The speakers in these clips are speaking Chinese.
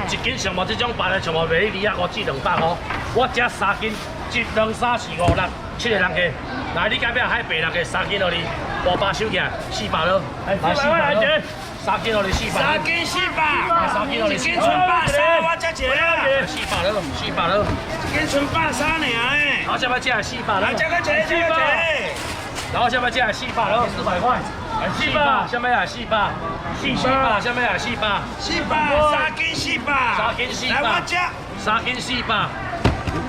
一斤上无这种白的，上无卖你250至200块。我只3斤，1、2、3、4、5、6、7个人价。来，你隔壁海白人价3斤互你，500收起来，400了。来400来一3斤互你400。3斤400，3斤互你400，1斤剩130，我才一个。400了，400了。一斤剩130尔诶。然后下面这400了。来，这个这个。然后下面这400了，400块。400，下面也400。400，下面也400。400，3斤400。3斤400。来，我吃。3斤400。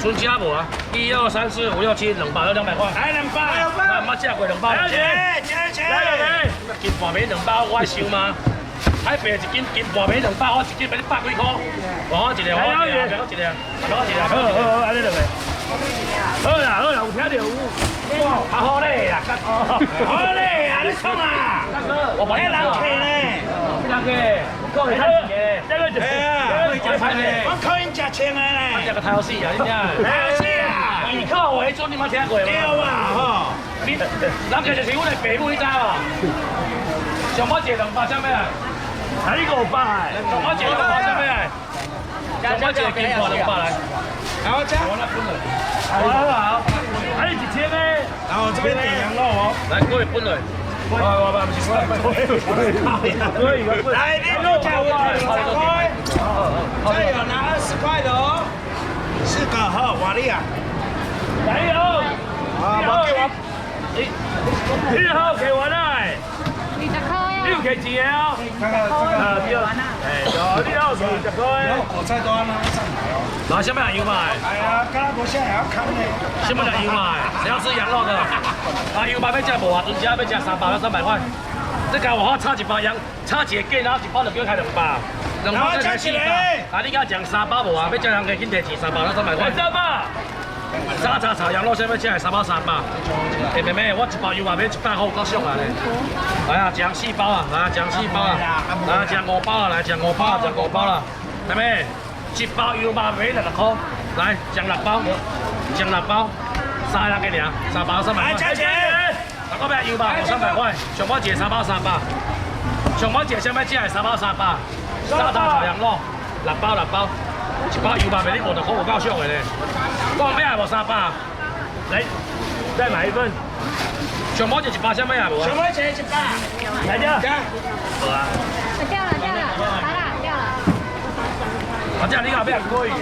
剩加无啊？1、2、3、4、5、6、7，200了200块。来200。我冇食过200。来，斤半枚200，我爱收吗？海白一斤半枚200，我一斤卖你100几块。我一个，我一个，我一个，我一个。好，安尼就袂。好啦，有听到有。哇，好嘞啦，好嘞，安尼讲啊。我帮你人客呢？人客，我靠，你睇嘢，这个就是，我靠，因食青的呢。这个太好死啊，你听。太好死啊！依靠为主，你冇听过吗？对啊，吼。你，人家就是阮的爸母，你知无？上我一200啥物啊？还500。上我一200啥物啊？上我一斤半200来。好，我吃。好，还有1000呢。然后这边点羊肉哦。来，各位分类。我不是来，你肉价我20块。这有拿20块的哦。4个好，瓦力啊。来有。啊，我给我。1号给我来。20块啊。你有给钱哦？对。2号20块。果菜都要拿上来哦。拿什么羊油嘛？哎呀，干拉国现在还要看呢。什么羊油嘛？谁要吃羊肉的？啊，油嘛要吃无啊？蹲下要吃300到300块。这个我差1包羊，差1个鸡，然后1包就叫开200。2包再开400。啊，你敢讲3包无啊？要叫人家紧提钱300到300块。3包。炒羊肉先要吃3包300。哎妹妹，我1包油嘛要100块，够俗啊嘞。来啊，酱4包啊，来酱4包啊，来酱5包啊，来酱5包啊，酱5包啦。妹妹，1包油嘛卖60块，来酱6包，酱6包，3个人给尔，3包300块。加钱。那个边油嘛300块，上我一个3包300，上我一个什么只系3包300，沙茶炒羊肉6包1包油嘛卖你50块，有够俗的咧。我咩系无300？来，再买一份。上我就1包什么啊？什么钱100？来着。好啊。掉了，来了，掉了。我这你后边可以。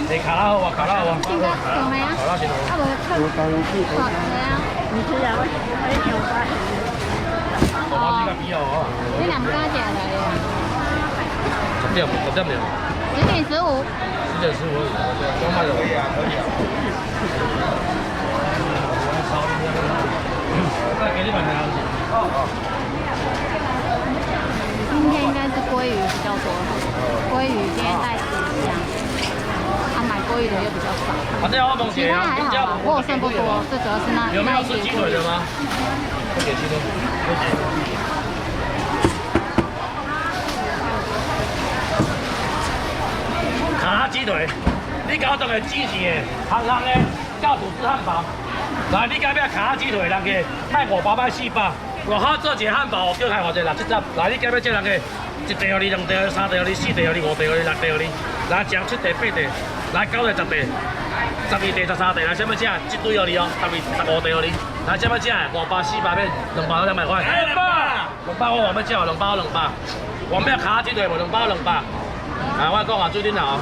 你卡拉好啊，卡拉好啊。先生，有没啊？卡拉先好。啊，无看。好，来啊。你吃啊？我这个比较好。你2家食来的。10点没有。10点15。10点15而已，刚卖的。可以啊，可以啊。再给你买条。今天应该是鲑鱼比较多，鲑鱼今天带10箱，买鲑鱼的又比较少。反正我问其他还好吧，我剩不多，最主要是那有没有吃鸡腿的吗？不给鸡腿，不给。卡拉鸡腿，你搞这个鸡翅的，香香的，教主式汉堡。来，你隔壁卡拉鸡腿，人家卖500卖400，外口做一个汉堡，叫开偌济60只。来，你隔壁这人家1地互你，2地互你，3地互你，4地互你，5地互你，6地互你。来，酱7地8地，来9地10地，12地13地，来什么吃？这堆互你哦，15地互你。来什么吃？500、400面，2包200块。哎，200我要吃2包200。外面卡拉鸡腿无2包200。啊，我讲啊，最顶好。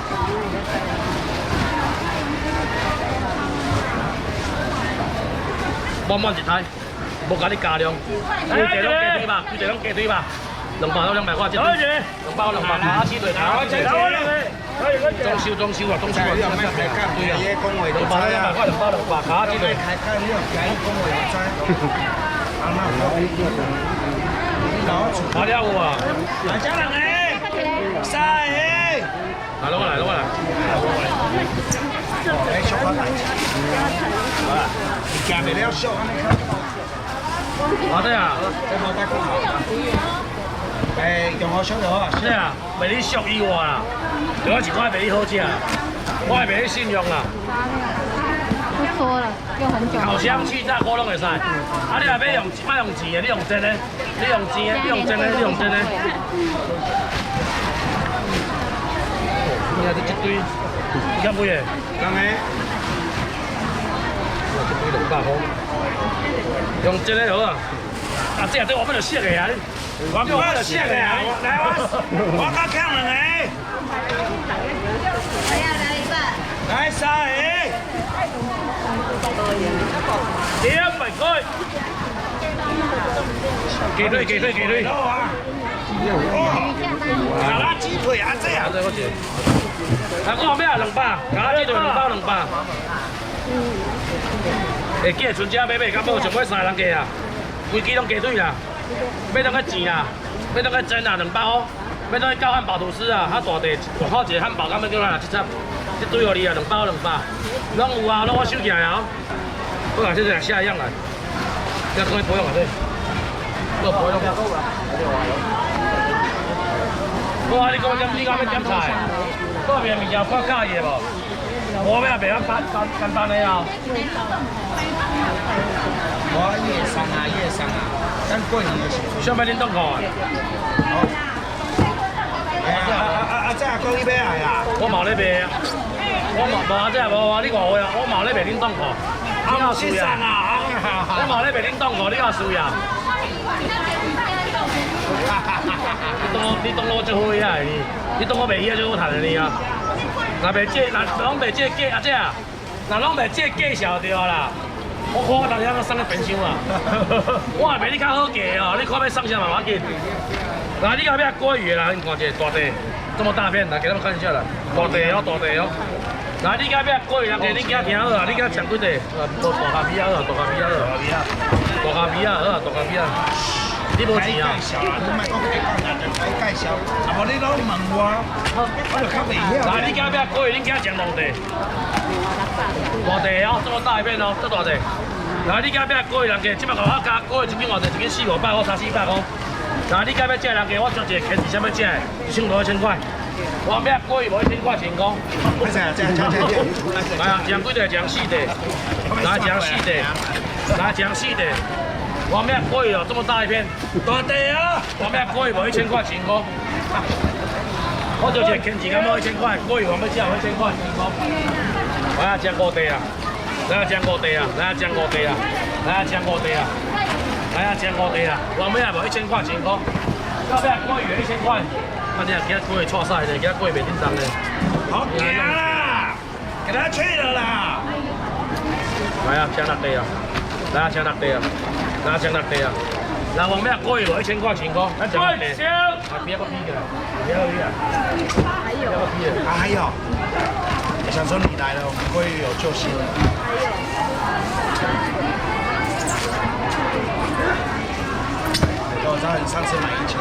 满满一台，无甲你加量。规地拢鸡腿吧，规地拢鸡腿吧，2包到200块，一堆。2包200，卡拉鸡腿，卡拉鸡腿。装修啊，2包到200块，卡拉鸡腿。好了有啊。来家人诶，3个。来，攞過嚟。来，小花大隻。好啦，你夾未了小，安尼看。好的啊。这好大個好。用好小就好。是啊，袂你俗以外啦，另外一款袂你好食，我係袂你信用啦。不说了，用很久。烤箱气炸锅拢会使。啊，你若要用钱的，你用真的，你用真的。这一堆，你敢买诶？敢诶？一堆200块，用真诶好啊！啊，这我们就熟诶啊！我就熟诶啊！来我较强两个。来3个。200块。鸡腿。卡拉鸡腿啊，这样。我姐。啊，我后尾啊200，卡拉鸡腿2包200。会记存遮买到尾上尾3个人价啊，规支拢鸡腿啦，要当个钱啊，要当个蒸啊200块，要当个教汉堡吐司啊，较大地大口一个汉堡，敢要叫哪7插，这堆互你啊2包200，拢有啊，拢我收起来啊。我讲这是下样啊，要可以保养啊这，要保养。我话你讲你讲要点菜，嗰边物件我介意无？我咩袂简单的啊。我夜生啊，等过年的时候。想买冷冻壳啊？这讲你买来啊？我冇咧卖啊，我冇这无，你外话啊，我冇咧卖冷冻壳。你有需要啊？我冇咧卖冷冻壳，你有需要？你当我最好呀？你当我卖嘢最好谈的你啊？若卖这，若拢卖这价啊这啊，若拢卖这价小对啦。我看我当时都送个分箱啊，我还卖你较好价哦，你看要送啥嘛要紧。那你后壁鲑鱼啦，你看这大地，这么大片，来给他们看一下啦，大地哦，大地哦。那你后壁鲑鱼啦，给你家听好啊，你家抢几地？大咖啡啊，大咖啡啊，大咖啡啊，大咖啡啊。你无钱啊？你莫讲介绍，啊无你拢问我就较袂晓。那你家后壁鲑鱼，你家抢两地？大地哦，这么大一片哦，这大地。那你家后壁鲑鱼人家，即摆甲我加鲑鱼1斤偌济，1斤400-500块，300-400块。那你家要食人家，我做一个肯是啥物食的？1500-1000块。我后壁鲑鱼无1000块钱讲。来啊，讲几地？讲4地。来讲4地。来讲4地。我后壁鲑鱼哦，这么大一片。大地啊！我后壁鲑鱼无1000块钱讲。我做一个肯是敢无1000块，鲑鱼我要食无1000块钱讲。来啊，讲5地啊！来啊，讲5地啊！来啊，讲5地啊！来啊，讲5地啊！来啊，讲5地啊！我尾也无1000块钱讲。后壁鲑鱼1000块。啊，你啊，今仔鲑鱼错晒咧，今仔鲑鱼袂叮当咧。好行啦，给他去了啦。来啊，讲6地啊！来啊，讲6地啊！来啊，讲6地啊！那我尾仔鲑鱼无1000块钱讲，咱讲6地。啊，别个批起来，别个批啊！还有。还有。想说你来了，我们鲑鱼有救星了。我知道你上次买1000。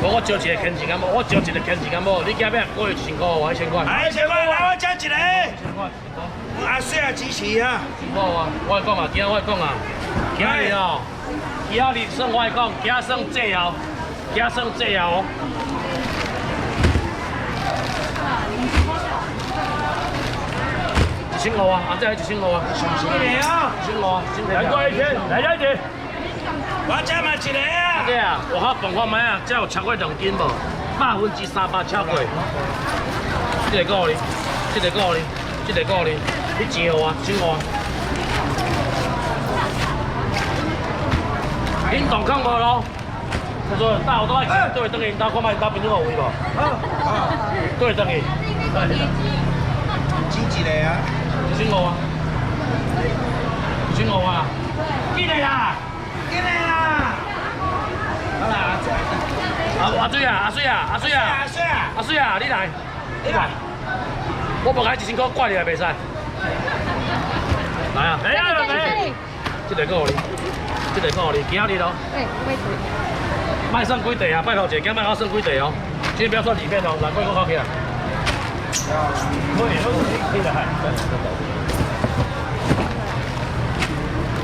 我招一个肯钱敢无？我招一个肯钱敢无？你家尾鲑鱼1000块，我1000块。来1000块，来我加一个。1000块，阿水啊，支持啊。我会讲啊，今仔我会讲啊，今日哦，今日算我会讲，今仔算这哦，今仔算这哦。1500啊，这还1500啊，1500啊，1500。来过一天，来一天。我加买一个啊！对啊，我较讲看卖啊，这有超过2斤无？100分之300超过。这个够你，这个够你，这个够你，你钱互我，1500。恁动空无咯？我说大我都爱对回等去，到看卖到朋友有位无？对等去。几一个啊？1500啊！1500啊！几个啊？进来啦！好啦，阿水啊，阿水啊，阿水啊，阿水啊，你来，你来，我无开1000块挂你也袂使。来啊！来，这个够你，这个够你，今日咯。卖算几地啊？拜托一下，卖我算几地哦？今天不要算里面哦，难怪我靠起来。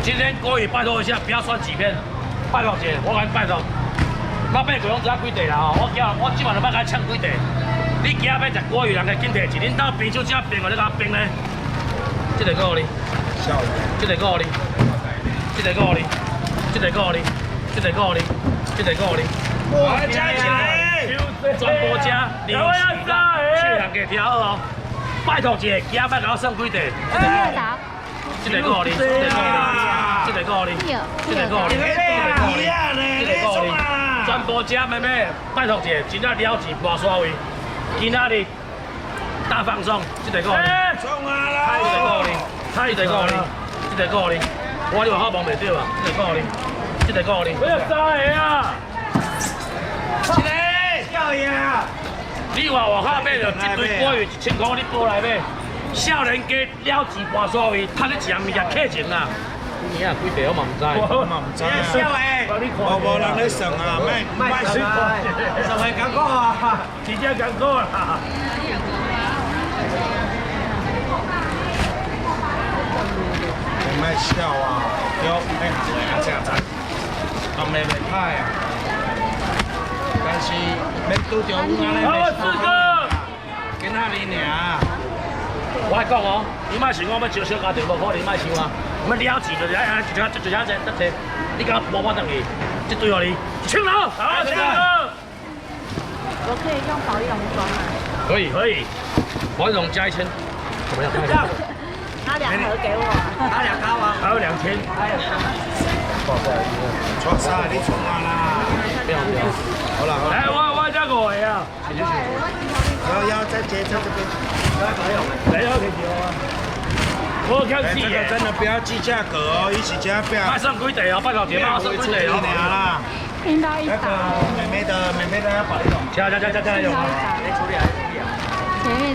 今天各位拜托一下，不要算几片，拜托一下，我甲你拜托。我买过拢知影几地啦吼，我即晚就要甲你抢几地。你今仔要食鲑鱼，人家紧摕一，恁兜冰箱只冰，我你甲我冰咧。这个够你，这个够你，这个够你，这个够你，这个够你，这个够你。我加起来。全部吃，你去人给挑好哦。拜托一个，今摆给我算几地？啥？这个够你，这个够你，这个够你，这个够你，这个够你，全部吃妹妹，拜托一个，真正了钱无所谓。今仔日大放松，这个够你，这个够你，这个够你，这个够你。我你话好忘袂掉啊，这个够你，这个够你。我要三个啊！一个，少爷。你话外口买着一堆鲑鱼1000块，你报来买。少年家了钱无所谓，趁你食物件客情啦。今年啊几地我嘛唔知，我嘛唔知啊。少诶，无人咧算啊，卖水块，10个艰苦啊，真正艰苦啦。卖笑啊，对，卖行的啊，正赞，当袂歹啊。但是免拄着阮安尼袂四个，今仔日尔。我讲哦，你莫想我要招小家庭，无可能，莫想啊。我们了钱就是一下得得，你敢摸我等去，这对哦你，请了，好，请了。我可以用保养霜吗？可以可以，保养加1000，怎么样？拿2盒给我，拿2包啊，还有2000。不好意思，错啥？你错啦！不要不要。好了好了。来，我这5个啊。要再接这边。来，要可以啊。我看这个真的不要记价格哦，一起加票。卖剩几地哦，拜托姐妹剩几地哦。啦。听到一打。妹妹的要保一种。加油！前面